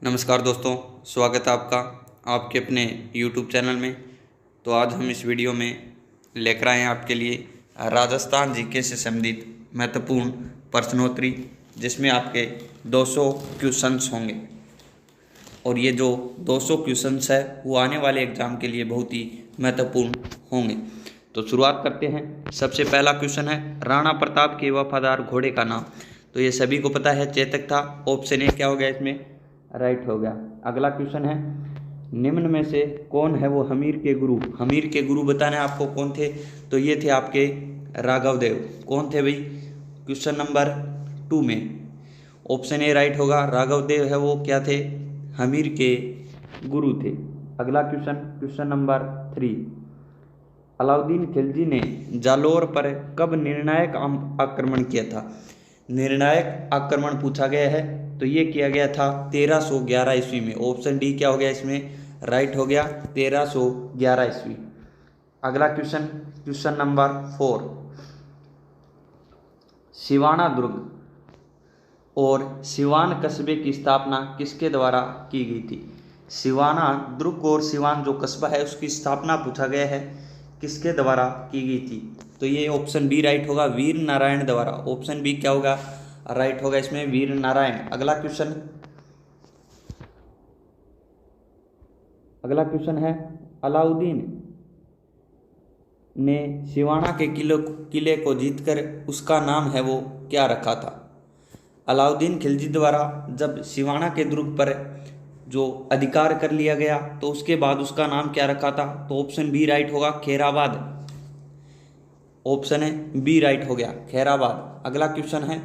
नमस्कार दोस्तों, स्वागत है आपका आपके अपने YouTube चैनल में। तो आज हम इस वीडियो में लेकर आए हैं आपके लिए राजस्थान जीके से संबंधित महत्वपूर्ण प्रश्नोत्तरी, जिसमें आपके 200 क्वेश्चंस होंगे। और ये जो 200 क्वेश्चंस है वो आने वाले एग्ज़ाम के लिए बहुत ही महत्वपूर्ण होंगे। तो शुरुआत करते हैं। सबसे पहला क्वेश्चन है, राणा प्रताप के वफादार घोड़े का नाम। तो ये सभी को पता है, चेतक था। ऑप्शन ए क्या हो गया इसमें, राइट हो गया। अगला क्वेश्चन है, निम्न में से कौन है वो हमीर के गुरु। हमीर के गुरु बताना है आपको कौन थे। तो ये थे आपके राघव देव। कौन थे भाई, क्वेश्चन नंबर 2 में ऑप्शन ए राइट होगा। राघव देव है वो क्या थे, हमीर के गुरु थे। अगला question, question number 3, Alauddin Khilji ने जालोर पर कब निर्णायक आक्रमण किया था। निर्णायक आक्रमण पूछा गया है, तो ये किया गया था 1311 ईस्वी में। ऑप्शन डी क्या हो गया इसमें, राइट हो गया, 1311 ईस्वी। अगला क्वेश्चन, क्वेश्चन नंबर 4, सिवाना दुर्ग और सिवान कस्बे की स्थापना किसके द्वारा की गई थी। सिवाना दुर्ग और सिवान जो कस्बा है उसकी स्थापना पूछा गया है, किसके द्वारा की गई थी। तो ये ऑप्शन बी राइट होगा, वीर नारायण द्वारा। ऑप्शन बी क्या होगा, राइट होगा इसमें, वीर नारायण। अगला क्वेश्चन है, अलाउद्दीन ने सिवाना के किले को जीतकर उसका नाम है वो क्या रखा था। अलाउद्दीन खिलजी द्वारा जब सिवाना के दुर्ग पर जो अधिकार कर लिया गया तो उसके बाद उसका नाम क्या रखा था। तो ऑप्शन बी राइट होगा, खैराबाद। ऑप्शन है बी राइट हो गया, खैराबाद। अगला क्वेश्चन है,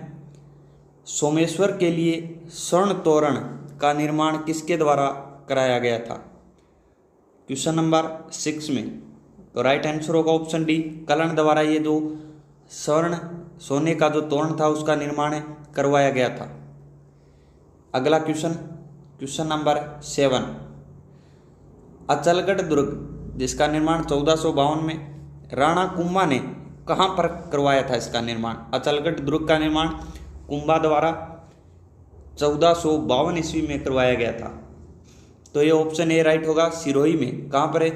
सोमेश्वर के लिए स्वर्ण तोरण का निर्माण किसके द्वारा कराया गया था। क्वेश्चन नंबर 6 में तो राइट आंसर होगा ऑप्शन डी, कर्ण द्वारा ये जो स्वर्ण सोने का जो तोरण था उसका निर्माण करवाया गया था। अगला क्वेश्चन, क्वेश्चन नंबर 7, अचलगढ़ दुर्ग जिसका निर्माण 1452 में राणा कुंभा ने कहाँ पर करवाया था इसका निर्माण। अचलगढ़ दुर्ग का निर्माण कुंभा द्वारा 1452 ईस्वी में करवाया गया था। तो ये ऑप्शन ए राइट होगा, सिरोही में। कहाँ पर है,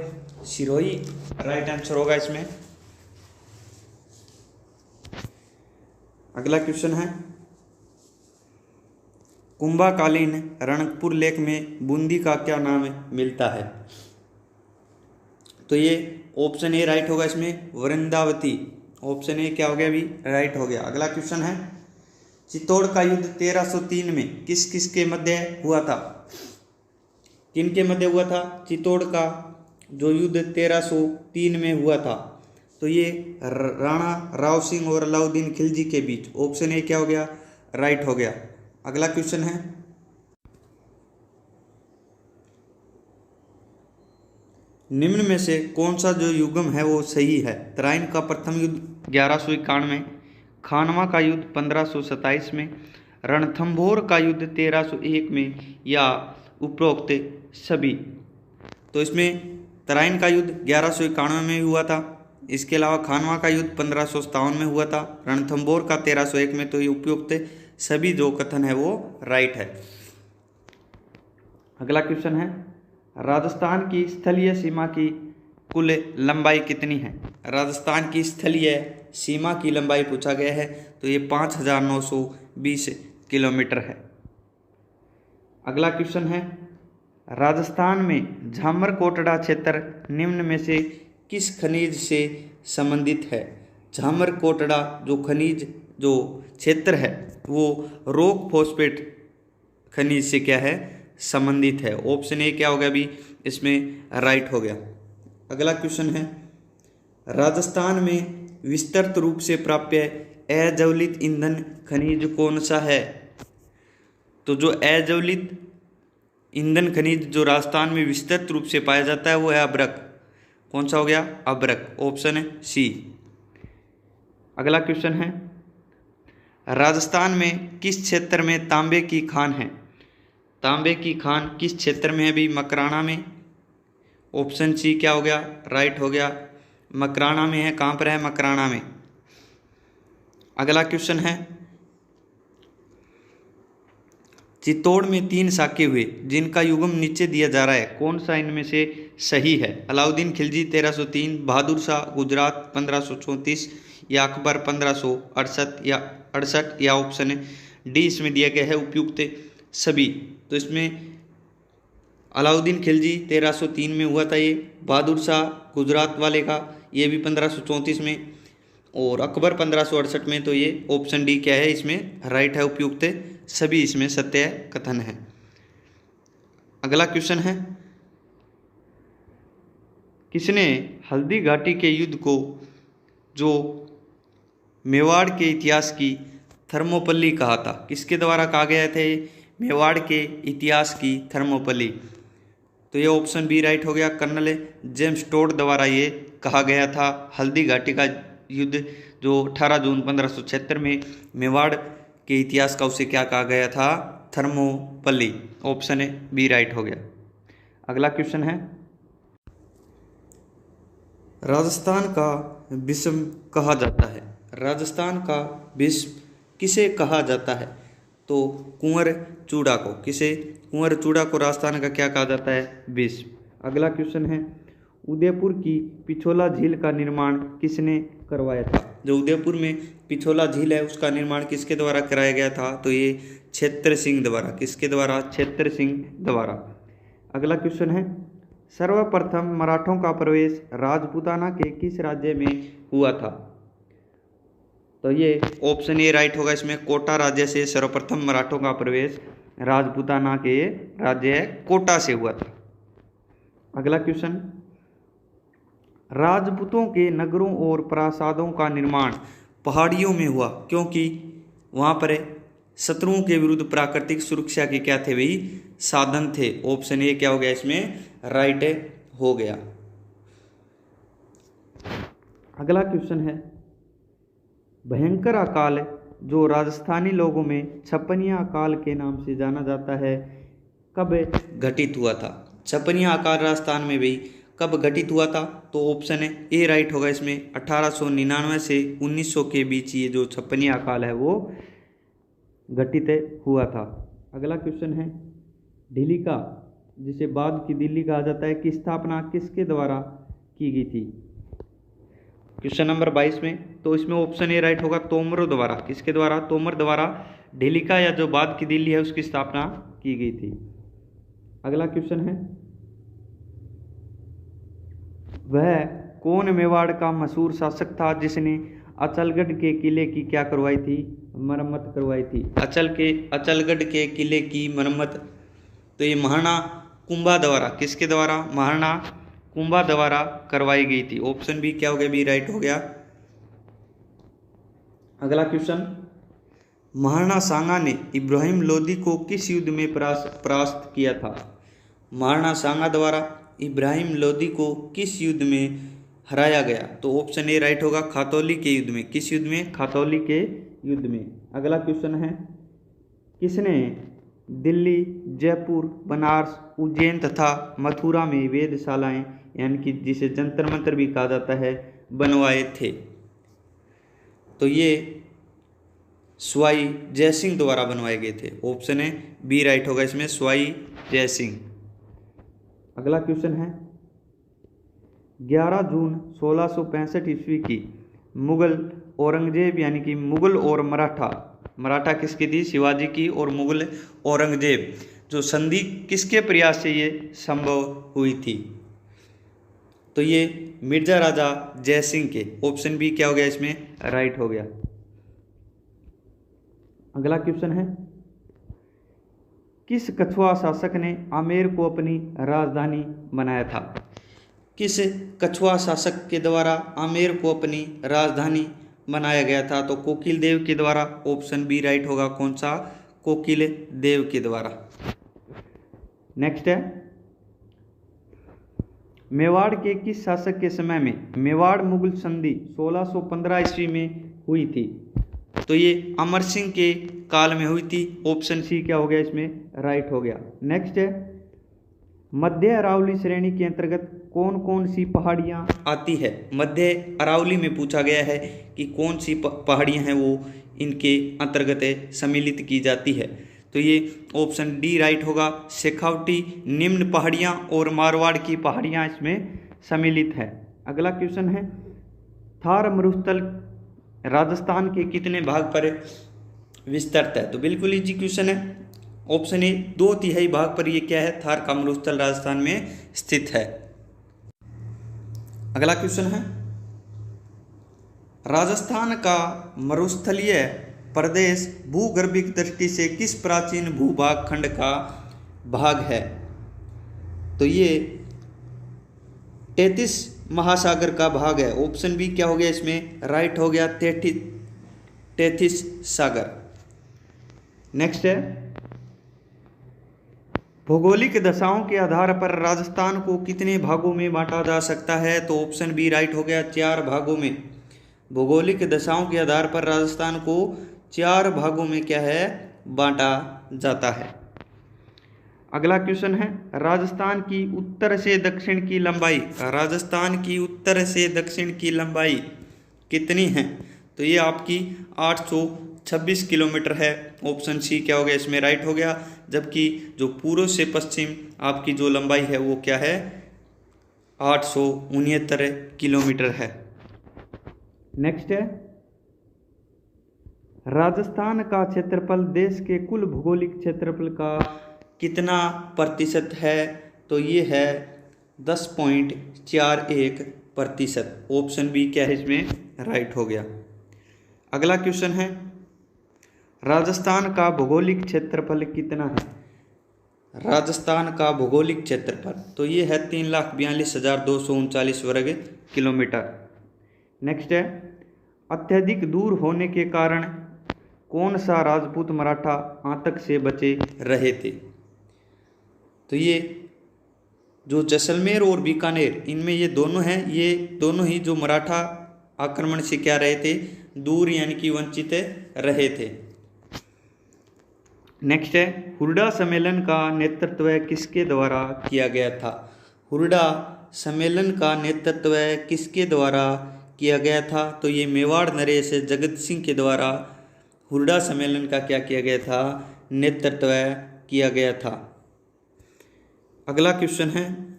सिरोही राइट आंसर होगा इसमें। अगला क्वेश्चन है, कुंभाकालीन रणकपुर लेक में बूंदी का क्या नाम मिलता है। तो ये ऑप्शन ए राइट होगा इसमें, वृंदावती। ऑप्शन ए क्या हो गया अभी, राइट हो गया। अगला क्वेश्चन है, चित्तौड़ का युद्ध 1303 में किस किस के मध्य हुआ था। किन के मध्य हुआ था, चित्तौड़ का जो युद्ध 1303 में हुआ था तो ये राणा राव सिंह और अलाउद्दीन खिलजी के बीच। ऑप्शन ए क्या हो गया, राइट हो गया। अगला क्वेश्चन है, निम्न में से कौन सा जो युग्म है वो सही है। तराइन का प्रथम युद्ध 1151 में, खानवा का युद्ध 1527 में, रणथंभौर का युद्ध 1301 में, या उपरोक्त सभी। तो इसमें तराइन का युद्ध 1191 में हुआ था, इसके अलावा खानवा का युद्ध 1557 में हुआ था, रणथंभौर का 1301 में। तो ये उपयुक्त सभी जो कथन है वो राइट है। अगला क्वेश्चन है, राजस्थान की स्थलीय सीमा की कुल लंबाई कितनी है। राजस्थान की स्थलीय सीमा की लंबाई पूछा गया है, तो ये 5920 किलोमीटर है। अगला क्वेश्चन है, राजस्थान में झामरकोटड़ा क्षेत्र निम्न में से किस खनिज से संबंधित है। झामरकोटड़ा जो खनिज जो क्षेत्र है वो रॉक फॉस्फेट खनिज से क्या है, संबंधित है। ऑप्शन ए क्या हो गया अभी इसमें, राइट हो गया। अगला क्वेश्चन है, राजस्थान में विस्तृत रूप से प्राप्य अज्वलित ईंधन खनिज कौन सा है। तो जो अज्वलित ईंधन खनिज जो राजस्थान में विस्तृत रूप से पाया जाता है वो है अभ्रक। कौन सा हो गया, अभ्रक। ऑप्शन है सी। अगला क्वेश्चन है, राजस्थान में किस क्षेत्र में तांबे की खान है। तांबे की खान किस क्षेत्र में है भी, मकराना में। ऑप्शन सी क्या हो गया, राइट हो गया, मकराना में है। कहाँ पर है, मकराना में। अगला क्वेश्चन है, चित्तौड़ में 3 साके हुए जिनका युग्म नीचे दिया जा रहा है, कौन सा इनमें से सही है? अलाउद्दीन खिलजी 1303, बहादुर शाह गुजरात 1534 या अकबर 1568 या ऑप्शन डी इसमें दिया गया है उपयुक्त सभी। तो इसमें अलाउद्दीन खिलजी 1303 में हुआ था ये, बहादुर शाह गुजरात वाले का ये भी 1534 में, और अकबर 1568 में। तो ये ऑप्शन डी क्या है इसमें राइट है, उपयुक्त सभी इसमें सत्य कथन है। अगला क्वेश्चन है, किसने हल्दी घाटी के युद्ध को जो मेवाड़ के इतिहास की थर्मोपल्ली कहा था? किसके द्वारा कहा गया था मेवाड़ के इतिहास की थर्मोपल्ली? तो ये ऑप्शन बी राइट हो गया, कर्नल जेम्स टोड द्वारा ये कहा गया था। हल्दी घाटी का युद्ध जो 18 जून 1576 में मेवाड़ के इतिहास का, उसे क्या कहा गया था? थर्मोपल्ली। ऑप्शन बी राइट हो गया। अगला क्वेश्चन है, राजस्थान का विषम कहा जाता है। राजस्थान का विषम किसे कहा जाता है? तो कुंवर चूड़ा को। किसे? कुंवर चूड़ा को राजस्थान का क्या कहा जाता है? विषम। अगला क्वेश्चन है, उदयपुर की पिछोला झील का निर्माण किसने करवाया था? जो उदयपुर में पिछोला झील है उसका निर्माण किसके द्वारा कराया गया था? तो ये क्षेत्र सिंह द्वारा। किसके द्वारा? क्षेत्र सिंह द्वारा। अगला क्वेश्चन है, सर्वप्रथम मराठों का प्रवेश राजपूताना के किस राज्य में हुआ था? तो ये ऑप्शन ए राइट होगा इसमें, कोटा राज्य से सर्वप्रथम मराठों का प्रवेश राजपूताना के राज्य कोटा से हुआ था। अगला क्वेश्चन, राजपूतों के नगरों और प्रासादों का निर्माण पहाड़ियों में हुआ क्योंकि वहाँ पर शत्रुओं के विरुद्ध प्राकृतिक सुरक्षा के क्या थे? वही साधन थे। ऑप्शन ए क्या हो गया इसमें राइट हो गया। अगला क्वेश्चन है, भयंकर अकाल जो राजस्थानी लोगों में छप्पनिया अकाल के नाम से जाना जाता है कब घटित हुआ था? छप्पनिया अकाल राजस्थान में भी कब घटित हुआ था? तो ऑप्शन ए राइट होगा इसमें, 1899 से 1900 के बीच ये जो छप्पनिया अकाल है वो घटित हुआ था। अगला क्वेश्चन है, ढिलिका जिसे बाद की दिल्ली कहा जाता है की स्थापना किसके द्वारा की गई थी? क्वेश्चन नंबर 22 में। तो इसमें ऑप्शन ए राइट होगा, तोमरों द्वारा। किसके द्वारा? तोमर द्वारा ढिलिका या जो बाद की दिल्ली है उसकी स्थापना की गई थी। अगला क्वेश्चन है, वह कौन मेवाड़ का मशहूर शासक था जिसने अचलगढ़ के किले की क्या करवाई थी? मरम्मत करवाई थी। अचलगढ़ के किले की मरम्मत तो ये महाराणा कुंभा द्वारा। किसके द्वारा? महाराणा कुंभा द्वारा करवाई गई थी। ऑप्शन बी क्या हो गया? बी राइट हो गया। अगला क्वेश्चन, महाराणा सांगा ने इब्राहिम लोदी को किस युद्ध में परास्त किया था? महाराणा सांगा द्वारा इब्राहिम लोदी को किस युद्ध में हराया गया? तो ऑप्शन ए राइट होगा, खातौली के युद्ध में। किस युद्ध में? खातौली के युद्ध में। अगला क्वेश्चन है, किसने दिल्ली, जयपुर, बनारस, उज्जैन तथा मथुरा में वेधशालाएं यानी कि जिसे जंतर मंतर भी कहा जाता है बनवाए थे? तो ये स्वाई जयसिंह द्वारा बनवाए गए थे। ऑप्शन है बी राइट होगा इसमें, स्वाई जयसिंह। अगला क्वेश्चन है, 11 जून 1665 ईस्वी की मुगल औरंगजेब यानी कि मुगल और मराठा किसकी थी? शिवाजी की। और मुगल औरंगजेब जो संधि किसके प्रयास से ये संभव हुई थी? तो ये मिर्जा राजा जयसिंह के। ऑप्शन बी क्या हो गया इसमें राइट हो गया। अगला क्वेश्चन है, किस कछुआ शासक ने आमेर को अपनी राजधानी बनाया था? किस कछुआ शासक के द्वारा आमेर को अपनी राजधानी बनाया गया था? तो कोकिल देव के द्वारा। ऑप्शन बी राइट होगा, कौन सा? कोकिल देव के द्वारा। नेक्स्ट है, मेवाड़ के किस शासक के समय में मेवाड़ मुगल संधि 1615 ईस्वी में हुई थी? तो ये अमर सिंह के काल में हुई थी। ऑप्शन सी क्या हो गया इसमें राइट हो गया। नेक्स्ट है, मध्य अरावली श्रेणी के अंतर्गत कौन कौन सी पहाड़ियाँ आती है? मध्य अरावली में पूछा गया है कि कौन सी पहाड़ियाँ हैं वो इनके अंतर्गत सम्मिलित की जाती है। तो ये ऑप्शन डी राइट होगा। शेखावटी निम्न पहाड़ियाँ और मारवाड़ की पहाड़ियाँ इसमें सम्मिलित है। अगला क्वेश्चन है, थार मरुस्थल राजस्थान के कितने भाग पर विस्तृत है? तो बिल्कुल इजी क्वेश्चन है। ऑप्शन ए 2/3 भाग पर ये क्या है, थार का मरुस्थल राजस्थान में स्थित है। अगला क्वेश्चन है, राजस्थान का मरुस्थलीय प्रदेश भूगर्भिक दृष्टि से किस प्राचीन भूभाग खंड का भाग है? तो ये 33 महासागर का भाग है। ऑप्शन बी क्या हो गया इसमें, राइट हो गया, 33 सागर। नेक्स्ट है, भौगोलिक दशाओं के आधार पर राजस्थान को कितने भागों में बांटा जा सकता है? तो ऑप्शन बी राइट हो गया, 4 भागों में। भौगोलिक दशाओं के आधार पर राजस्थान को 4 भागों में क्या है, बांटा जाता है। अगला क्वेश्चन है, राजस्थान की उत्तर से दक्षिण की लंबाई, राजस्थान की उत्तर से दक्षिण की लंबाई कितनी है? तो ये आपकी 826 किलोमीटर है। ऑप्शन सी क्या हो गया इसमें, राइट हो गया। जबकि जो पूर्व से पश्चिम आपकी जो लंबाई है वो क्या है, 869 किलोमीटर है। नेक्स्ट है, राजस्थान का क्षेत्रफल देश के कुल भौगोलिक क्षेत्रफल का कितना प्रतिशत है? तो ये है 10.41%। ऑप्शन बी क्या है इसमें, राइट हो गया। अगला क्वेश्चन है, राजस्थान का भौगोलिक क्षेत्रफल कितना है? राजस्थान का भौगोलिक क्षेत्रफल तो ये है 3,42,239 वर्ग किलोमीटर। नेक्स्ट है, अत्यधिक दूर होने के कारण कौन सा राजपूत मराठा आतंक से बचे रहे थे? तो ये जो जैसलमेर और बीकानेर, इनमें ये दोनों हैं, ये दोनों ही जो मराठा आक्रमण से क्या रहे थे, दूर यानी कि वंचित रहे थे। नेक्स्ट है, हुरडा सम्मेलन का नेतृत्व किसके द्वारा किया गया था? हुरडा सम्मेलन का नेतृत्व किसके द्वारा किया गया था? तो ये मेवाड़ नरेश जगत सिंह के द्वारा हुरडा सम्मेलन का क्या किया गया था, नेतृत्व किया गया था। अगला क्वेश्चन है,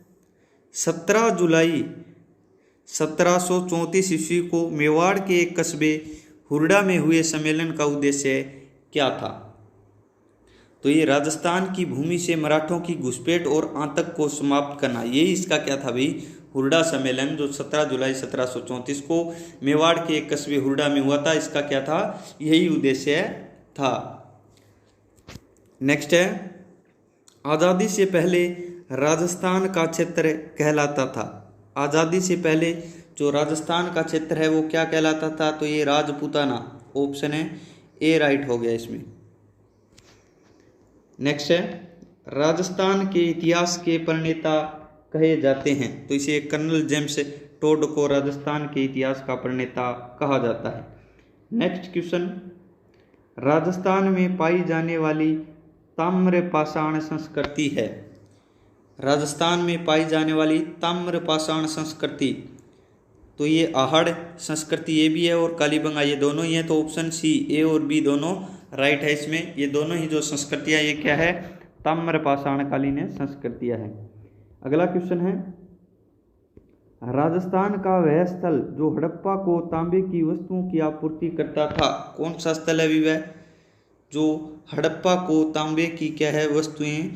17 जुलाई 1734 ईस्वी को मेवाड़ के एक कस्बे हुरडा में हुए सम्मेलन का उद्देश्य क्या था? तो ये राजस्थान की भूमि से मराठों की घुसपैठ और आतंक को समाप्त करना, यही इसका क्या था भाई, हुरडा सम्मेलन जो 17 जुलाई 1734 को मेवाड़ के एक कस्बे हुरडा में हुआ था, इसका क्या था, यही उद्देश्य था। नेक्स्ट है, आज़ादी से पहले राजस्थान का क्षेत्र कहलाता था। आज़ादी से पहले जो राजस्थान का क्षेत्र है वो क्या कहलाता था? तो ये राजपूताना। ऑप्शन है ए राइट हो गया इसमें। नेक्स्ट है, राजस्थान के इतिहास के प्रणेता कहे जाते हैं। तो इसे कर्नल जेम्स टोड को राजस्थान के इतिहास का प्रणेता कहा जाता है। नेक्स्ट क्वेश्चन, राजस्थान में पाई जाने वाली ताम्रपाषाण संस्कृति है। राजस्थान में पाई जाने वाली ताम्रपाषाण संस्कृति, तो ये आहड़ संस्कृति ये भी है और कालीबंगा, ये दोनों ही है। तो ऑप्शन सी ए और बी दोनों राइट है इसमें। ये दोनों ही जो संस्कृतियाँ ये क्या है, ताम्रपाषाणकालीन संस्कृतियाँ है। अगला क्वेश्चन है, राजस्थान का वह स्थल जो हड़प्पा को तांबे की वस्तुओं की आपूर्ति करता था, कौन सा स्थल है वह जो हड़प्पा को तांबे की क्या है वस्तुएं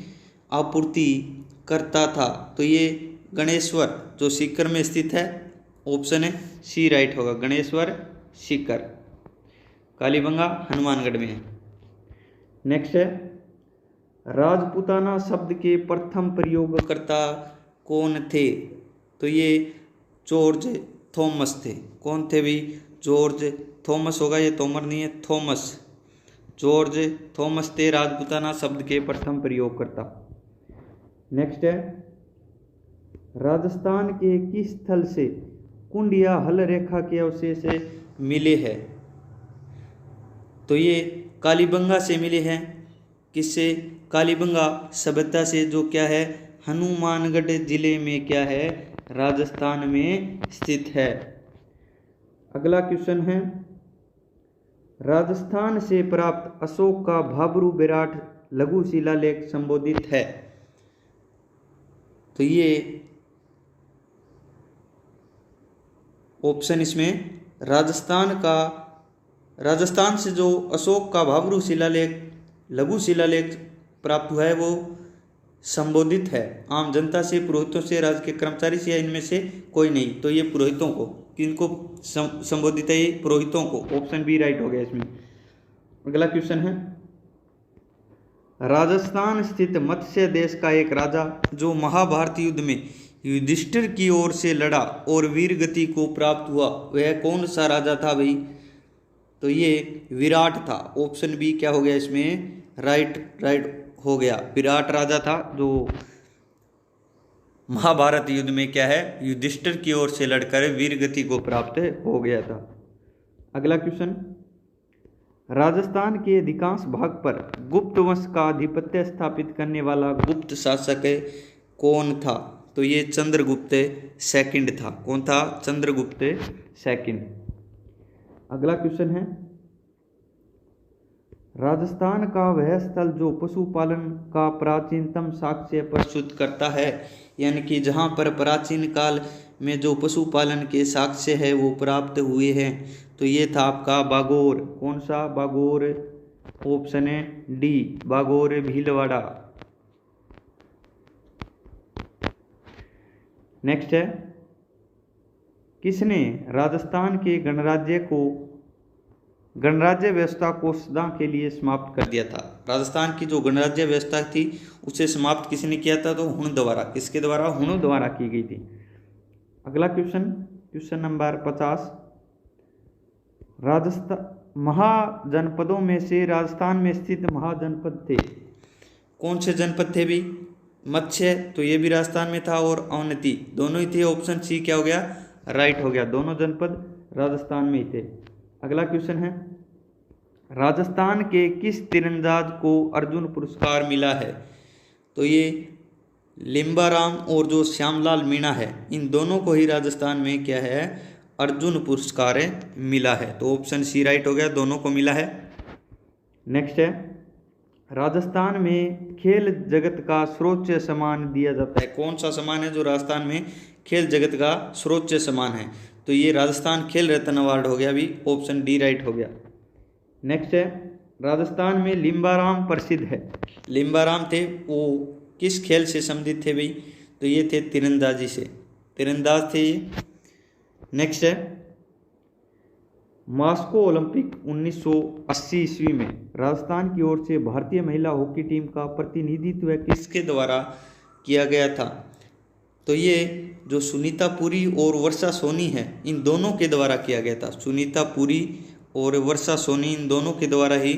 आपूर्ति करता था? तो ये गणेश्वर जो सीकर में स्थित है। ऑप्शन है सी राइट होगा, गणेश्वर सीकर, कालीबंगा हनुमानगढ़ में है। नेक्स्ट है, राजपूताना शब्द के प्रथम प्रयोगकर्ता कौन थे? तो ये जॉर्ज थॉमस थे। कौन थे भी? जॉर्ज थॉमस होगा, ये तोमर नहीं है, थॉमस, जॉर्ज थॉमस थे राजपूताना शब्द के प्रथम प्रयोगकर्ता। नेक्स्ट है, राजस्थान के किस स्थल से कुंड या हल रेखा के अवशेष मिले हैं? तो ये कालीबंगा से मिले हैं। किससे? कालीबंगा सभ्यता से, जो क्या है हनुमानगढ़ जिले में क्या है, राजस्थान में स्थित है। अगला क्वेश्चन है, राजस्थान से प्राप्त अशोक का भाब्रू विराट लघु शिलालेख संबोधित है? तो ये ऑप्शन इसमें राजस्थान से जो अशोक का भाबरू शिलालेख लघु शिलालेख प्राप्त हुआ है वो संबोधित है। आम जनता से, पुरोहितों से, राज्य के कर्मचारी से या इनमें से कोई नहीं। तो ये पुरोहितों को, किनको संबोधित है? ये पुरोहितों को। ऑप्शन बी राइट हो गया इसमें। अगला क्वेश्चन है, राजस्थान स्थित मत्स्य देश का एक राजा जो महाभारत युद्ध में युधिष्ठिर की ओर से लड़ा और वीर गति को प्राप्त हुआ, वह कौन सा राजा था भाई? तो ये विराट था। ऑप्शन बी क्या हो गया इसमें? राइट हो गया। विराट राजा था जो महाभारत युद्ध में क्या है, युधिष्ठिर की ओर से लड़कर वीर गति को प्राप्त हो गया था। अगला क्वेश्चन, राजस्थान के अधिकांश भाग पर गुप्त वंश का आधिपत्य स्थापित करने वाला गुप्त शासक कौन था? तो ये चंद्रगुप्त सेकंड था। कौन था? चंद्रगुप्त सेकंड। अगला क्वेश्चन है, राजस्थान का वह स्थल जो पशुपालन का प्राचीनतम साक्ष्य प्रस्तुत करता है, यानी कि जहाँ पर प्राचीन काल में जो पशुपालन के साक्ष्य है वो प्राप्त हुए हैं, तो ये था आपका बागोर। कौन सा? बागोर। ऑप्शन है डी, बागोर भीलवाड़ा। नेक्स्ट है, किसने राजस्थान के गणराज्य व्यवस्था को सदा के लिए समाप्त कर दिया था? राजस्थान की जो गणराज्य व्यवस्था थी उसे समाप्त किसने किया था? तो हुण द्वारा। किसके द्वारा? हुण द्वारा की गई थी। अगला क्वेश्चन नंबर 50, राजस्थान महाजनपदों में से राजस्थान में स्थित महाजनपद थे। कौन से जनपद थे भी? मत्स्य, तो ये भी राजस्थान में था, और अवनति, दोनों ही थे। ऑप्शन सी क्या हो गया? राइट हो गया। दोनों जनपद राजस्थान में ही थे। अगला क्वेश्चन है, राजस्थान के किस तीरंदाज को अर्जुन पुरस्कार मिला है? तो ये लिम्बाराम और जो श्यामलाल मीणा है, इन दोनों को ही राजस्थान में क्या है, अर्जुन पुरस्कार मिला है। तो ऑप्शन सी राइट हो गया, दोनों को मिला है। नेक्स्ट है, राजस्थान में खेल जगत का सर्वोच्च सम्मान दिया जाता है। कौन सा सम्मान है जो राजस्थान में खेल जगत का सर्वोच्च सम्मान है? तो ये राजस्थान खेल रत्न अवार्ड हो गया भी। ऑप्शन डी राइट हो गया। नेक्स्ट है, राजस्थान में लिम्बाराम प्रसिद्ध है। लिम्बाराम थे वो किस खेल से संबंधित थे भाई? तो ये थे तीरंदाजी से, तीरंदाज थे ये। नेक्स्ट है, मॉस्को ओलंपिक 1980 ईस्वी में राजस्थान की ओर से भारतीय महिला हॉकी टीम का प्रतिनिधित्व किसके द्वारा किया गया था? तो ये जो सुनीता पुरी और वर्षा सोनी है, इन दोनों के द्वारा किया गया था। सुनीता पुरी और वर्षा सोनी, इन दोनों के द्वारा ही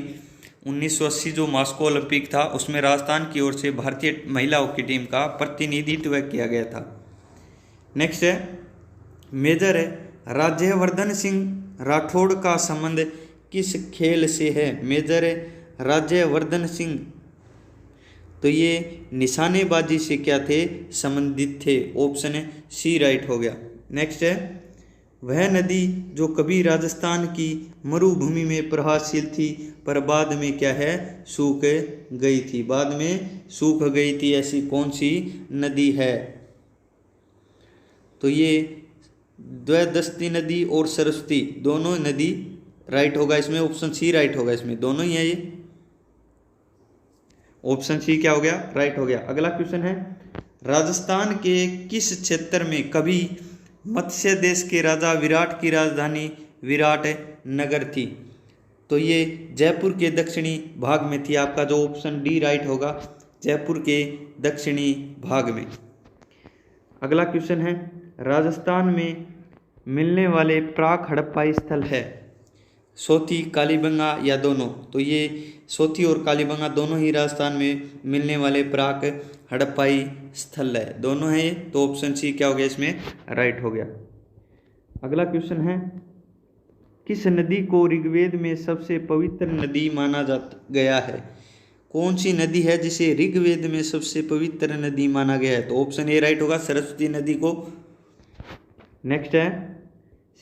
1980 जो मॉस्को ओलंपिक था उसमें राजस्थान की ओर से भारतीय महिला हॉकी टीम का प्रतिनिधित्व किया गया था। नेक्स्ट है, मेजर राज्यवर्धन सिंह राठौड़ का संबंध किस खेल से है? मेजर राज्यवर्धन सिंह, तो ये निशानेबाजी से क्या थे, संबंधित थे। ऑप्शन सी राइट हो गया। नेक्स्ट है, वह नदी जो कभी राजस्थान की मरुभूमि में प्रवाहशील थी पर बाद में क्या है, सूख गई थी। बाद में सूख गई थी, ऐसी कौन सी नदी है? तो ये द्वैदस्ती नदी और सरस्वती, दोनों नदी राइट होगा इसमें। ऑप्शन सी राइट होगा इसमें, दोनों ही है ये। ऑप्शन सी क्या हो गया, राइट हो गया। अगला क्वेश्चन है, राजस्थान के किस क्षेत्र में कभी मत्स्य देश के राजा विराट की राजधानी विराट नगर थी? तो ये जयपुर के दक्षिणी भाग में थी। आपका जो ऑप्शन डी राइट होगा, जयपुर के दक्षिणी भाग में। अगला क्वेश्चन है, राजस्थान में मिलने वाले प्राक हड़प्पाई स्थल है सोथी, कालीबंगा या दोनों? तो ये सोथी और कालीबंगा दोनों ही राजस्थान में मिलने वाले प्राक हड़प्पाई स्थल है, दोनों हैं। तो ऑप्शन सी क्या हो गया इसमें, राइट हो गया। अगला क्वेश्चन है, किस नदी को ऋग्वेद में सबसे पवित्र नदी माना गया है? कौन सी नदी है जिसे ऋग्वेद में सबसे पवित्र नदी माना गया है? तो ऑप्शन ए राइट होगा, सरस्वती नदी को। नेक्स्ट है,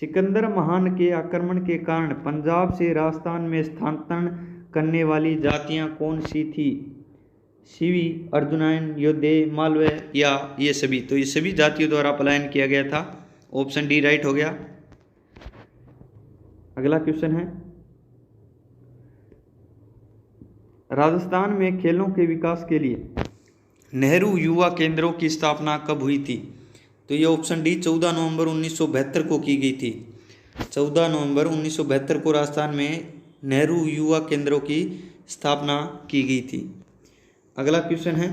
सिकंदर महान के आक्रमण के कारण पंजाब से राजस्थान में स्थानांतरण करने वाली जातियां कौन सी थी? शिवी, अर्जुनायन, योद्धे, मालवीय या ये सभी। तो ये सभी जातियों द्वारा पलायन किया गया था। ऑप्शन डी राइट हो गया। अगला क्वेश्चन है, राजस्थान में खेलों के विकास के लिए नेहरू युवा केंद्रों की स्थापना कब हुई थी? तो ये ऑप्शन डी 14 नवंबर 1972 को की गई थी। 14 नवंबर 1972 को राजस्थान में नेहरू युवा केंद्रों की स्थापना की गई थी। अगला क्वेश्चन है,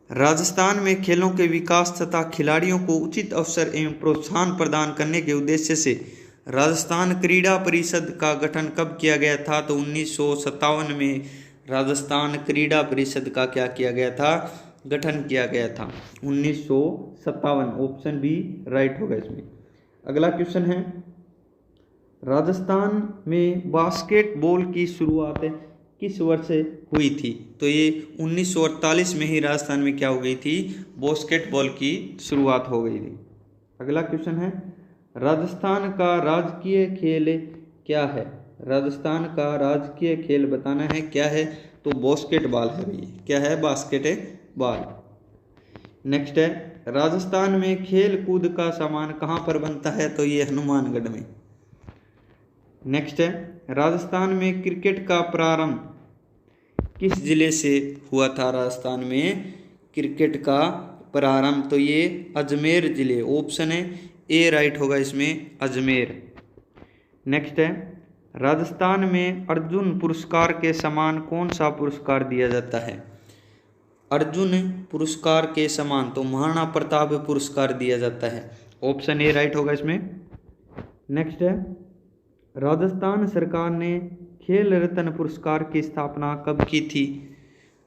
राजस्थान में खेलों के विकास तथा खिलाड़ियों को उचित अवसर एवं प्रोत्साहन प्रदान करने के उद्देश्य से राजस्थान क्रीड़ा परिषद का गठन कब किया गया था? तो 1957 में राजस्थान क्रीड़ा परिषद का क्या किया गया था? गठन किया गया था 1957। ऑप्शन बी राइट होगा इसमें। अगला क्वेश्चन है, राजस्थान में बास्केटबॉल की शुरुआत किस वर्ष हुई थी? तो ये 1948 में ही राजस्थान में क्या हो गई थी? बास्केटबॉल की शुरुआत हो गई थी। अगला क्वेश्चन है, राजस्थान का राजकीय खेल क्या है? राजस्थान का राजकीय खेल बताना है, क्या है? तो बास्केटबॉल है भाई। क्या है? बास्केटबॉल। नेक्स्ट है, राजस्थान में खेल कूद का सामान कहाँ पर बनता है? तो ये हनुमानगढ़ में। नेक्स्ट है, राजस्थान में क्रिकेट का प्रारंभ किस जिले से हुआ था? राजस्थान में क्रिकेट का प्रारंभ तो ये अजमेर जिले। ऑप्शन है ए राइट होगा इसमें, अजमेर। नेक्स्ट है, राजस्थान में अर्जुन पुरस्कार के समान कौन सा पुरस्कार दिया जाता है? अर्जुन पुरस्कार के समान तो महाराणा प्रताप पुरस्कार दिया जाता है। ऑप्शन ए राइट होगा इसमें। नेक्स्ट है, राजस्थान सरकार ने खेल रत्न पुरस्कार की स्थापना कब की थी?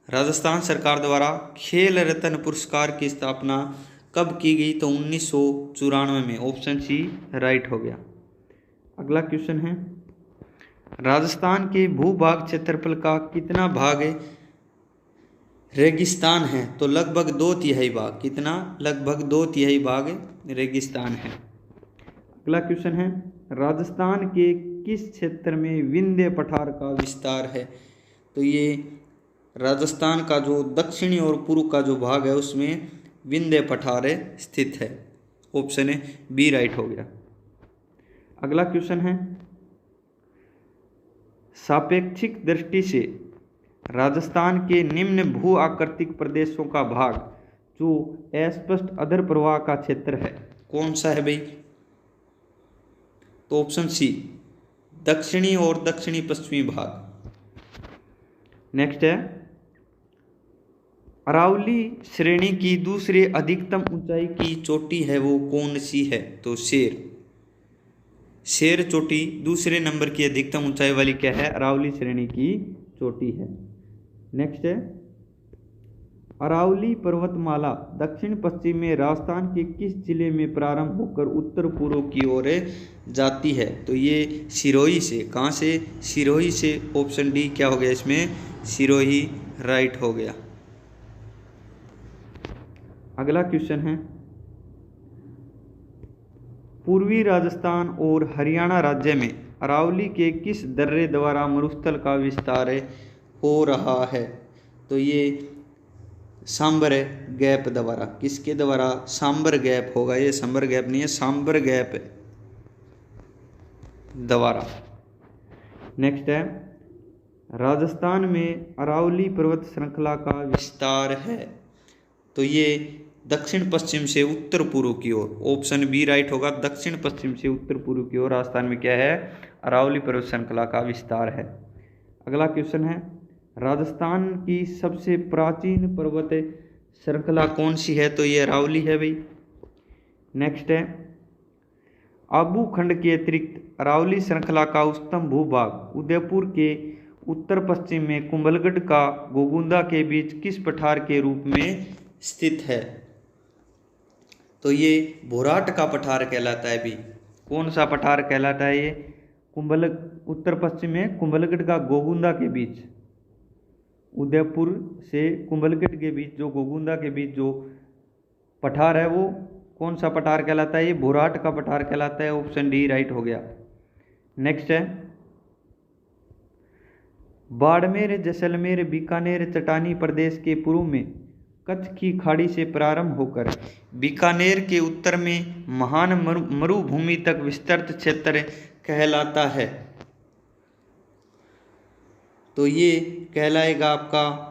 राजस्थान सरकार द्वारा खेल रत्न पुरस्कार की स्थापना कब की गई? तो 1994 में। ऑप्शन सी राइट हो गया। अगला क्वेश्चन है, राजस्थान के भूभाग क्षेत्रफल का कितना भाग रेगिस्तान है? तो लगभग 2/3 भाग। कितना? लगभग 2/3 भाग रेगिस्तान है। अगला क्वेश्चन है, राजस्थान के किस क्षेत्र में विंध्य पठार का विस्तार है? तो ये राजस्थान का जो दक्षिणी और पूर्व का जो भाग है उसमें विंध्य पठार स्थित है। ऑप्शन है बी राइट हो गया। अगला क्वेश्चन है, सापेक्षिक दृष्टि से राजस्थान के निम्न भू आकृतिक प्रदेशों का भाग जो अस्पष्ट अधर प्रवाह का क्षेत्र है कौन सा है भाई? तो ऑप्शन सी दक्षिणी और दक्षिणी पश्चिमी भाग। नेक्स्ट है, अरावली श्रेणी की दूसरी अधिकतम ऊंचाई की चोटी है वो कौन सी है? तो शेर चोटी दूसरे नंबर की अधिकतम ऊंचाई वाली क्या है? अरावली श्रेणी की चोटी है। नेक्स्ट है, अरावली पर्वतमाला दक्षिण पश्चिम में राजस्थान के किस जिले में प्रारंभ होकर उत्तर पूर्व की ओर जाती है? तो ये सिरोही से। कहाँ से? सिरोही से। ऑप्शन डी क्या हो गया इसमें? सिरोही राइट हो गया। अगला क्वेश्चन है, पूर्वी राजस्थान और हरियाणा राज्य में अरावली के किस दर्रे द्वारा मरुस्थल का विस्तार हो रहा है? तो ये सांबर गैप द्वारा। किसके द्वारा? सांबर गैप होगा ये, सांबर गैप नहीं है, सांबर गैप द्वारा। नेक्स्ट है, राजस्थान में अरावली पर्वत श्रृंखला का विस्तार है तो ये दक्षिण पश्चिम से उत्तर पूर्व की ओर। ऑप्शन बी राइट होगा, दक्षिण पश्चिम से उत्तर पूर्व की ओर राजस्थान में क्या है? अरावली पर्वत श्रृंखला का विस्तार है। अगला क्वेश्चन है, राजस्थान की सबसे प्राचीन पर्वत श्रृंखला कौन सी है? तो ये अरावली है भाई। नेक्स्ट है, आबू खंड के अतिरिक्त अरावली श्रृंखला का उच्चतम भूभाग उदयपुर के उत्तर पश्चिम में कुंभलगढ़ का गोगुंदा के बीच किस पठार के रूप में स्थित है? तो ये भोराट का पठार कहलाता है भी। कौन सा पठार कहलाता है ये? उत्तर पश्चिम में कुंभलगढ़ का गोगुंदा के बीच, उदयपुर से कुंभलगढ़ के बीच जो गोगुंदा के बीच जो पठार है वो कौन सा पठार कहलाता है? ये भोराट का पठार कहलाता है। ऑप्शन डी राइट हो गया। नेक्स्ट है, बाड़मेर, जैसलमेर, बीकानेर चट्टानी प्रदेश के पूर्व में कच्छ की खाड़ी से प्रारंभ होकर बीकानेर के उत्तर में महान मरुभूमि तक विस्तृत क्षेत्र कहलाता है। तो ये कहलाएगा आपका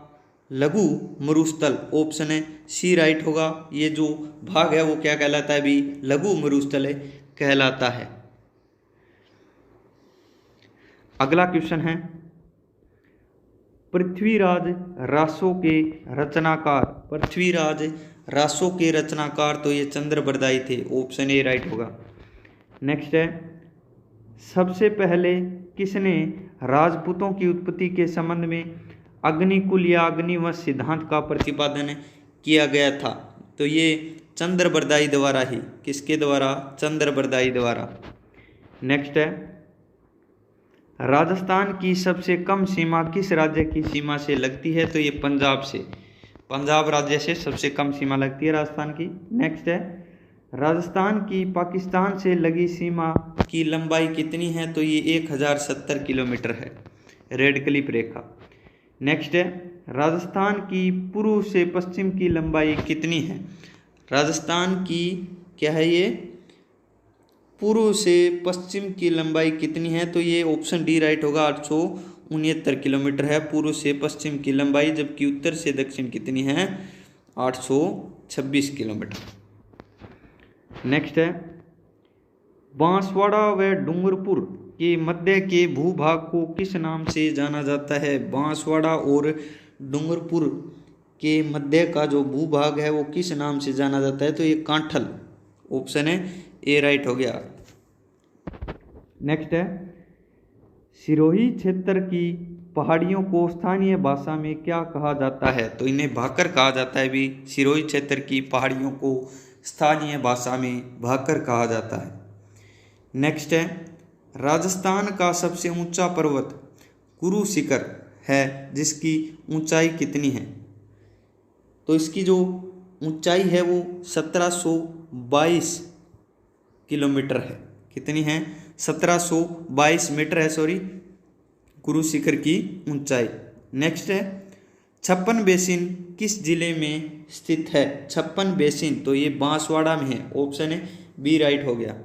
लघु मरुस्थल। ऑप्शन है सी राइट होगा। ये जो भाग है वो क्या कहलाता है भी? लघु मरुस्थल है कहलाता है। अगला क्वेश्चन है पृथ्वीराज रासों के रचनाकार। पृथ्वीराज रासों के रचनाकार तो ये चंद्रबरदाई थे। ऑप्शन ए राइट होगा। नेक्स्ट है सबसे पहले किसने राजपूतों की उत्पत्ति के संबंध में अग्निकुल या अग्निवंश सिद्धांत का प्रतिपादन किया गया था? तो ये चंद्रबरदाई द्वारा ही। किसके द्वारा? चंद्रबरदाई द्वारा। नेक्स्ट है राजस्थान की सबसे कम सीमा किस राज्य की सीमा से लगती है? तो ये पंजाब से। पंजाब राज्य से सबसे कम सीमा लगती है राजस्थान की। नेक्स्ट है राजस्थान की पाकिस्तान से लगी सीमा की लंबाई कितनी है? तो ये 1070 किलोमीटर है, रेड क्लिप रेखा। नेक्स्ट है राजस्थान की पूर्व से पश्चिम की लंबाई कितनी है? राजस्थान की क्या है ये? पूर्व से पश्चिम की लंबाई कितनी है? तो ये ऑप्शन डी राइट होगा। 869 किलोमीटर है पूर्व से पश्चिम की लंबाई, जबकि उत्तर से दक्षिण कितनी है? 826 किलोमीटर। नेक्स्ट है बांसवाड़ा व डूंगरपुर के मध्य के भूभाग को किस नाम से जाना जाता है? बांसवाड़ा और डूंगरपुर के मध्य का जो भूभाग है वो किस नाम से जाना जाता है? तो ये कांठल। ऑप्शन है ए राइट हो गया। नेक्स्ट है सिरोही क्षेत्र की पहाड़ियों को स्थानीय भाषा में क्या कहा जाता है? तो इन्हें भाकर कहा जाता है भी। सिरोही क्षेत्र की पहाड़ियों को स्थानीय भाषा में भाकर कहा जाता है। नेक्स्ट है राजस्थान का सबसे ऊंचा पर्वत कुरु शिखर है, जिसकी ऊंचाई कितनी है? तो इसकी जो ऊंचाई है वो 1722 किलोमीटर है। कितनी है? 1722 मीटर है, सॉरी, कुरु शिखर की ऊंचाई। नेक्स्ट है 56 बेसिन किस जिले में स्थित है? 56 बेसिन तो ये बांसवाड़ा में है। ऑप्शन है बी राइट हो गया।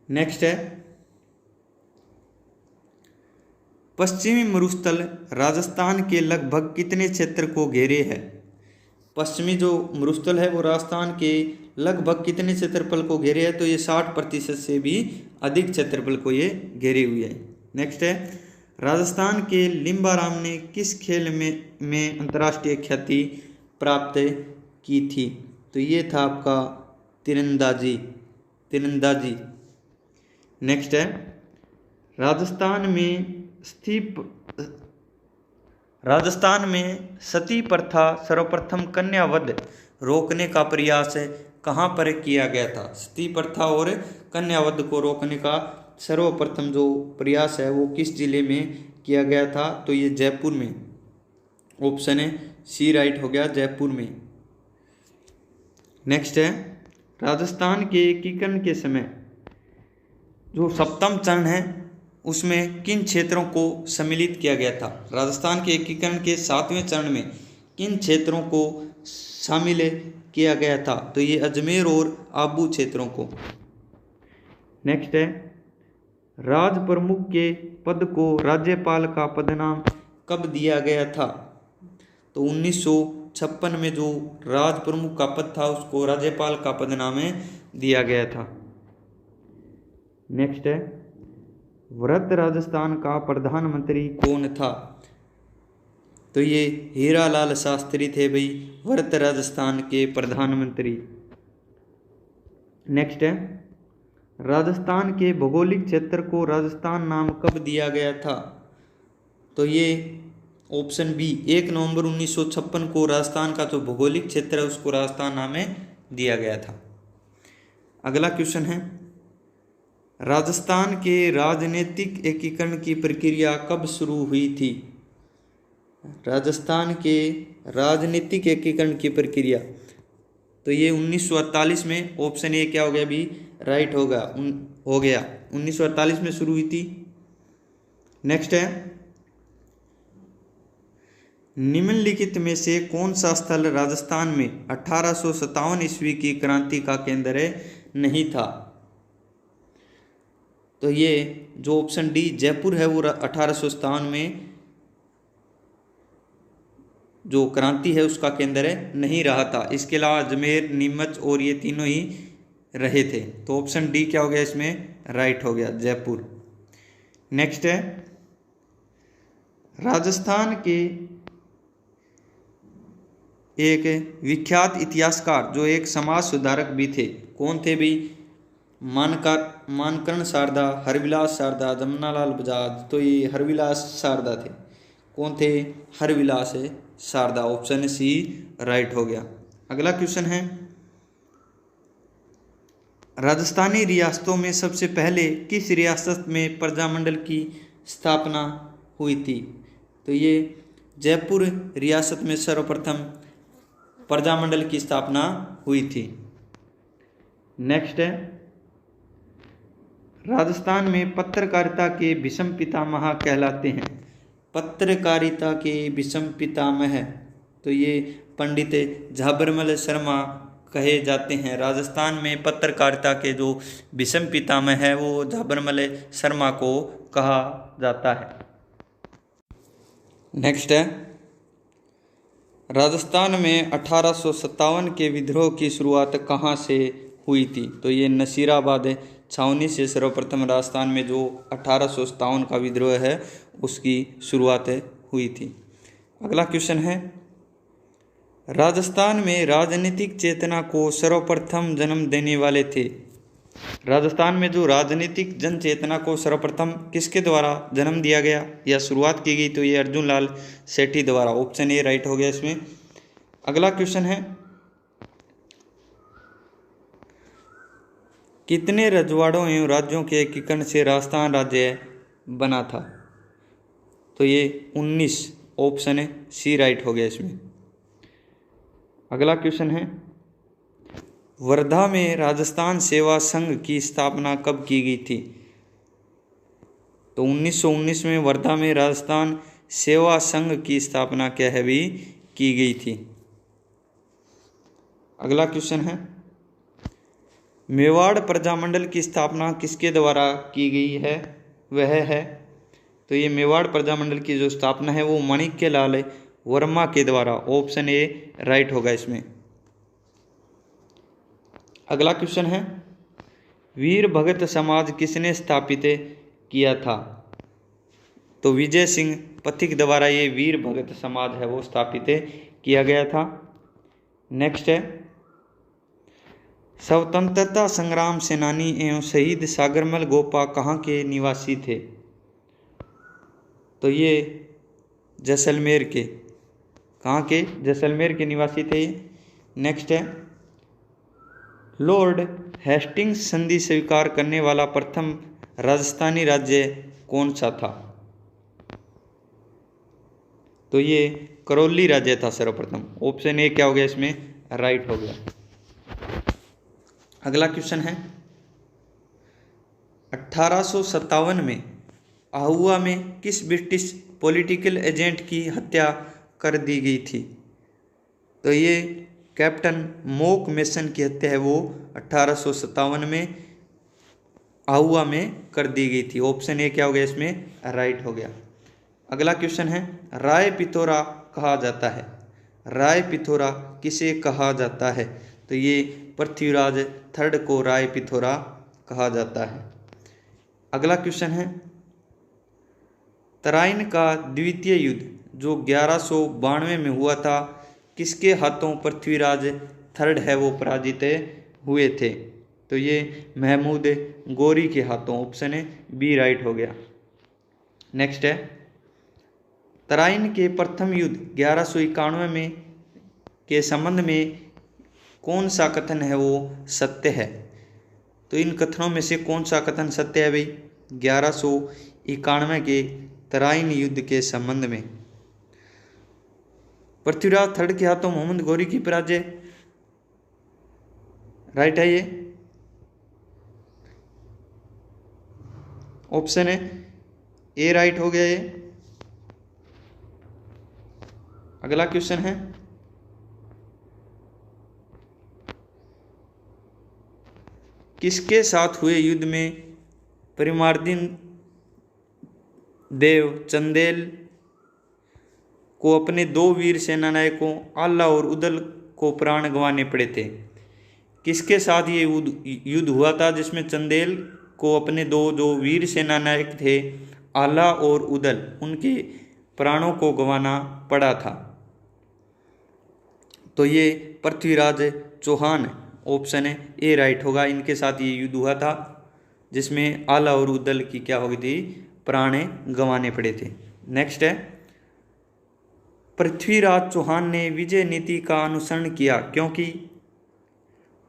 नेक्स्ट है पश्चिमी मरुस्थल राजस्थान के लगभग कितने क्षेत्र को घेरे है? पश्चिमी जो मरुस्थल है वो राजस्थान के लगभग कितने क्षेत्रफल को घेरे है? तो ये 60% से भी अधिक क्षेत्रफल को ये घेरे हुए है। नेक्स्ट है राजस्थान के लिम्बाराम ने किस खेल में अंतर्राष्ट्रीय ख्याति प्राप्त की थी? तो ये था आपका तीरंदाजी। नेक्स्ट है राजस्थान में सती प्रथा सर्वप्रथम कन्यावध रोकने का प्रयास कहाँ पर किया गया था? सती प्रथा और कन्यावध को रोकने का सर्वप्रथम जो प्रयास है वो किस जिले में किया गया था? तो ये जयपुर में। ऑप्शन है सी राइट हो गया, जयपुर में। नेक्स्ट है राजस्थान के एकीकरण के समय जो सप्तम चरण है उसमें किन क्षेत्रों को सम्मिलित किया गया था? राजस्थान के एकीकरण के 7वें चरण में किन क्षेत्रों को शामिल किया गया था? तो ये अजमेर और आबू क्षेत्रों को। नेक्स्ट है राज प्रमुख के पद को राज्यपाल का पदनाम कब दिया गया था? तो 1956 में जो राज प्रमुख का पद था उसको राज्यपाल का पदनाम दिया गया था। नेक्स्ट है वृहत राजस्थान का प्रधानमंत्री कौन था? तो ये हीरालाल शास्त्री थे भाई, वृहत राजस्थान के प्रधानमंत्री। नेक्स्ट है राजस्थान के भौगोलिक क्षेत्र को राजस्थान नाम कब दिया गया था? तो ये ऑप्शन बी 1 नवंबर 1956 को राजस्थान का जो भौगोलिक क्षेत्र है उसको राजस्थान नाम दिया गया था। अगला क्वेश्चन है राजस्थान के राजनीतिक एकीकरण की प्रक्रिया कब शुरू हुई थी? राजस्थान के राजनीतिक एकीकरण की प्रक्रिया तो ये 1948 में। ऑप्शन ए क्या हो गया भी? राइट हो गया 1948 में शुरू हुई थी। नेक्स्ट है निम्नलिखित में से कौन सा स्थल राजस्थान में 1857 ईस्वी की क्रांति का केंद्र नहीं था? तो ये जो ऑप्शन डी जयपुर है वो 1857 में जो क्रांति है उसका केंद्र नहीं रहा था। इसके अलावा अजमेर, नीमच और ये तीनों ही रहे थे। तो ऑप्शन डी क्या हो गया इसमें? राइट हो गया, जयपुर। नेक्स्ट है, राजस्थान के एक विख्यात इतिहासकार जो एक समाज सुधारक भी थे, कौन थे भी? मानकर्ण शारदा, हरविलास शारदा, जमनालाल बजाज। तो ये हरविलास शारदा थे। कौन थे? Harbilas Sarda. Option C right हो गया। अगला क्वेश्चन है, राजस्थानी रियासतों में सबसे पहले किस रियासत में प्रजामंडल की स्थापना हुई थी? तो ये जयपुर रियासत में सर्वप्रथम प्रजामंडल की स्थापना हुई थी। नेक्स्ट है, राजस्थान में पत्रकारिता के भीष्म पितामह कहलाते हैं। पत्रकारिता के भीष्म पितामह तो ये पंडित झाबरमल शर्मा कहे जाते हैं। राजस्थान में पत्रकारिता के जो भीष्म पितामह है वो झाबरमल शर्मा को कहा जाता है। नेक्स्ट है, राजस्थान में 1857 के विद्रोह की शुरुआत कहाँ से हुई थी? तो ये नसीराबाद छावनी से सर्वप्रथम राजस्थान में जो 1857 का विद्रोह है उसकी शुरुआत हुई थी। अगला क्वेश्चन है, राजस्थान में राजनीतिक चेतना को सर्वप्रथम जन्म देने वाले थे। राजस्थान में जो राजनीतिक जन चेतना को सर्वप्रथम किसके द्वारा जन्म दिया गया या शुरुआत की गई? तो ये अर्जुन लाल सेठी द्वारा। ऑप्शन ए राइट हो गया इसमें। अगला क्वेश्चन है, कितने रजवाड़ों एवं राज्यों के एकीकरण से राजस्थान राज्य बना था? तो ये 19। ऑप्शन सी राइट हो गया इसमें। अगला क्वेश्चन है, वर्धा में राजस्थान सेवा संघ की स्थापना कब की गई थी? तो 1919 में वर्धा में राजस्थान सेवा संघ की स्थापना क्या है भी की गई थी। अगला क्वेश्चन है, मेवाड़ प्रजामंडल की स्थापना किसके द्वारा की गई है? वह है, तो ये मेवाड़ प्रजामंडल की जो स्थापना है वो माणिक्य लाल वर्मा के द्वारा। ऑप्शन ए राइट होगा इसमें। अगला क्वेश्चन है, वीर भगत समाज किसने स्थापित किया था? तो विजय सिंह पथिक द्वारा ये वीर भगत समाज है वो स्थापित किया गया था। नेक्स्ट है, स्वतंत्रता संग्राम सेनानी एवं शहीद सागरमल गोपा कहाँ के निवासी थे? तो ये जैसलमेर के। कहाँ के? जैसलमेर के निवासी थे। नेक्स्ट है, लॉर्ड हेस्टिंग्स संधि स्वीकार करने वाला प्रथम राजस्थानी राज्य कौन सा था? तो ये करौली राज्य था सर्वप्रथम। ऑप्शन ए क्या हो गया इसमें? राइट हो गया। अगला क्वेश्चन है, 1857 में आहुआ में किस ब्रिटिश पॉलिटिकल एजेंट की हत्या कर दी गई थी? तो ये कैप्टन मोक मेसन की हत्या है वो 1857 में आहुआ में कर दी गई थी। ऑप्शन ए क्या हो गया इसमें? राइट हो गया। अगला क्वेश्चन है, राय पिथौरा कहा जाता है। राय पिथौरा किसे कहा जाता है? तो ये पृथ्वीराज थर्ड को राय पिथौरा कहा जाता है। अगला क्वेश्चन है, तराइन का द्वितीय युद्ध जो 1192 में हुआ था किसके हाथों पृथ्वीराज थर्ड है वो पराजित हुए थे? तो ये महमूद गौरी के हाथों। ऑप्शन है बी राइट हो गया। नेक्स्ट है, तराइन के प्रथम युद्ध 1191 में के संबंध में कौन सा कथन है वो सत्य है? तो इन कथनों में से कौन सा कथन सत्य है भाई? 1191 के तराइन युद्ध के संबंध में पृथ्वीराज थर्ड के हाथों मोहम्मद गौरी की पराजय राइट है ये। ऑप्शन है ए राइट हो गया ये। अगला क्वेश्चन है, किसके साथ हुए युद्ध में परिमार्दिन देव चंदेल को अपने 2 वीर सेनानायकों आला और उदल को प्राण गंवाने पड़े थे? किसके साथ ये युद्ध हुआ था जिसमें चंदेल को अपने 2 जो वीर सेनानायक थे आला और उदल, उनके प्राणों को गंवाना पड़ा था? तो ये पृथ्वीराज चौहान, ऑप्शन है ए राइट होगा। इनके साथ ये युद्ध हुआ था जिसमें आला और उदल की क्या हो गई थी, प्राण गंवाने पड़े थे। नेक्स्ट है, पृथ्वीराज चौहान ने विजय नीति का अनुसरण किया क्योंकि?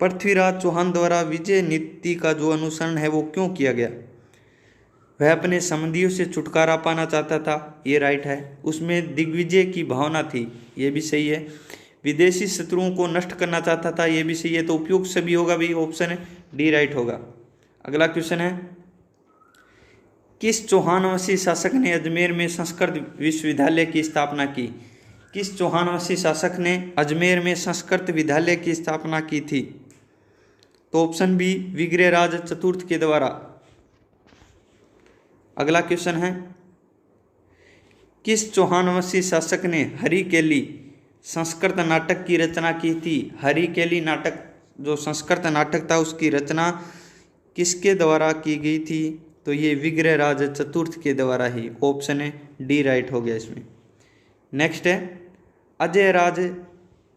पृथ्वीराज चौहान द्वारा विजय नीति का जो अनुसरण है वो क्यों किया गया? वह अपने संबंधियों से छुटकारा पाना चाहता था, ये राइट है। उसमें दिग्विजय की भावना थी, ये भी सही है। विदेशी शत्रुओं को नष्ट करना चाहता था, ये भी सही है। तो उपयुक्त सभी होगा भी, ऑप्शन है डी राइट होगा। अगला क्वेश्चन है, किस चौहान वंशी शासक ने अजमेर में संस्कृत विश्वविद्यालय की स्थापना की? किस चौहान वंशी शासक ने अजमेर में संस्कृत विद्यालय की स्थापना की थी? तो ऑप्शन बी विग्रहराज चतुर्थ के द्वारा। अगला क्वेश्चन है, किस चौहान वंशी शासक ने हरिकेली संस्कृत नाटक की रचना की थी? हरिकेली नाटक जो संस्कृत नाटक था उसकी रचना किसके द्वारा की गई थी? तो ये विग्रहराज चतुर्थ के द्वारा ही, ऑप्शन है डी राइट हो गया इसमें। नेक्स्ट है, अजय राज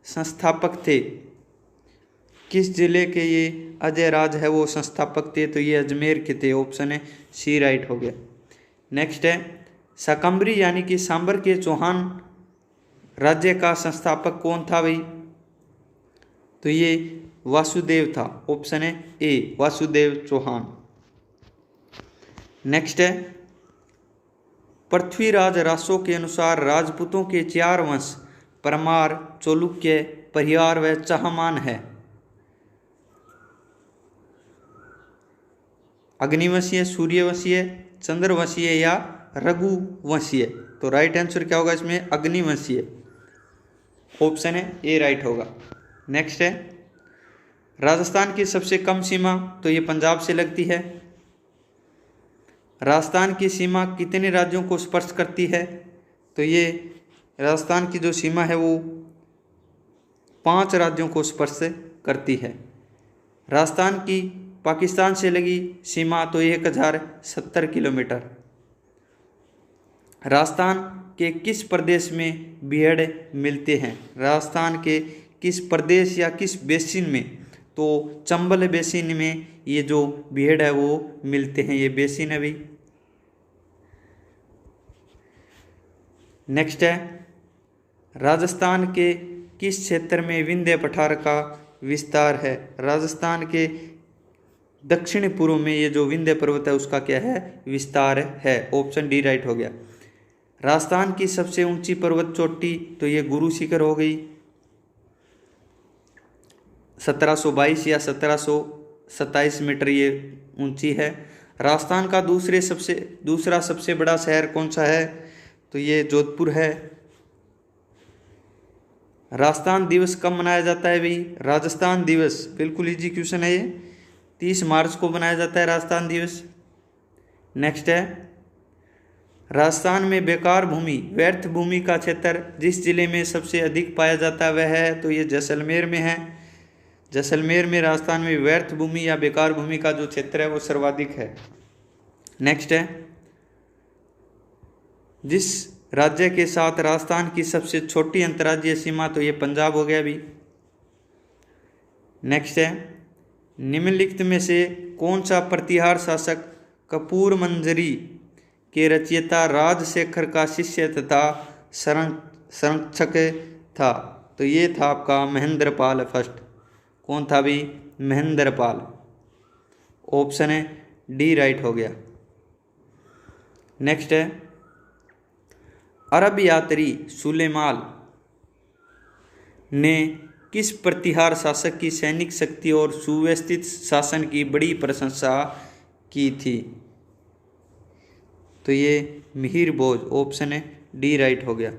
संस्थापक थे, किस जिले के ये अजय राज है वो संस्थापक थे? तो ये अजमेर के थे, ऑप्शन है सी राइट हो गया। नेक्स्ट है, शाकंभरी यानी कि सांबर के चौहान राज्य का संस्थापक कौन था भाई? तो ये वासुदेव था, ऑप्शन है ए वासुदेव चौहान। नेक्स्ट है, पृथ्वीराज रासो के अनुसार राजपूतों के 4 वंश परमार, चालुक्य, परिहार व चाहमान है। अग्निवंशीय, सूर्यवंशीय, चंद्रवंशीय या रघुवंशीय? तो राइट आंसर क्या होगा इसमें? अग्निवंशीय, ऑप्शन है ए राइट होगा। नेक्स्ट है, राजस्थान की सबसे कम सीमा, तो ये पंजाब से लगती है। राजस्थान की सीमा कितने राज्यों को स्पर्श करती है? तो ये राजस्थान की जो सीमा है वो 5 राज्यों को स्पर्श करती है। राजस्थान की पाकिस्तान से लगी सीमा तो 1070 किलोमीटर। राजस्थान के किस प्रदेश में बीहड़ मिलते हैं? राजस्थान के किस प्रदेश या किस बेसिन में? तो चंबल बेसिन में ये जो बीहड़ है वो मिलते हैं, ये बेसिन है भाई। नेक्स्ट है, राजस्थान के किस क्षेत्र में विंध्य पठार का विस्तार है? राजस्थान के दक्षिण पूर्व में ये जो विंध्य पर्वत है उसका क्या है? विस्तार है, ऑप्शन डी राइट हो गया। राजस्थान की सबसे ऊंची पर्वत चोटी, तो ये गुरु शिखर हो गई, 1722 या 1727 मीटर ये ऊंची है। राजस्थान का दूसरा सबसे बड़ा शहर कौन सा है? तो ये जोधपुर है। राजस्थान दिवस कब मनाया जाता है भाई? राजस्थान दिवस बिल्कुल इजी क्वेश्चन है ये, 30 मार्च को मनाया जाता है राजस्थान दिवस। नेक्स्ट है, राजस्थान में बेकार भूमि, व्यर्थ भूमि का क्षेत्र जिस जिले में सबसे अधिक पाया जाता है वह है? तो ये जैसलमेर में है। जैसलमेर में राजस्थान में व्यर्थ भूमि या बेकार भूमि का जो क्षेत्र है वो सर्वाधिक है। नेक्स्ट है, जिस राज्य के साथ राजस्थान की सबसे छोटी अंतर्राज्यीय सीमा, तो ये पंजाब हो गया भी। नेक्स्ट है, निम्नलिखित में से कौन सा प्रतिहार शासक कपूर मंजरी के रचयिता राजशेखर का शिष्य तथा संरक्षक था? तो ये था आपका महेंद्रपाल फर्स्ट। कौन था भी? महेंद्रपाल, ऑप्शन है डी राइट हो गया। नेक्स्ट है, अरब यात्री सुलेमान ने किस प्रतिहार शासक की सैनिक शक्ति और सुव्यवस्थित शासन की बड़ी प्रशंसा की थी? तो ये मिहिर भोज, ऑप्शन है डी राइट हो गया।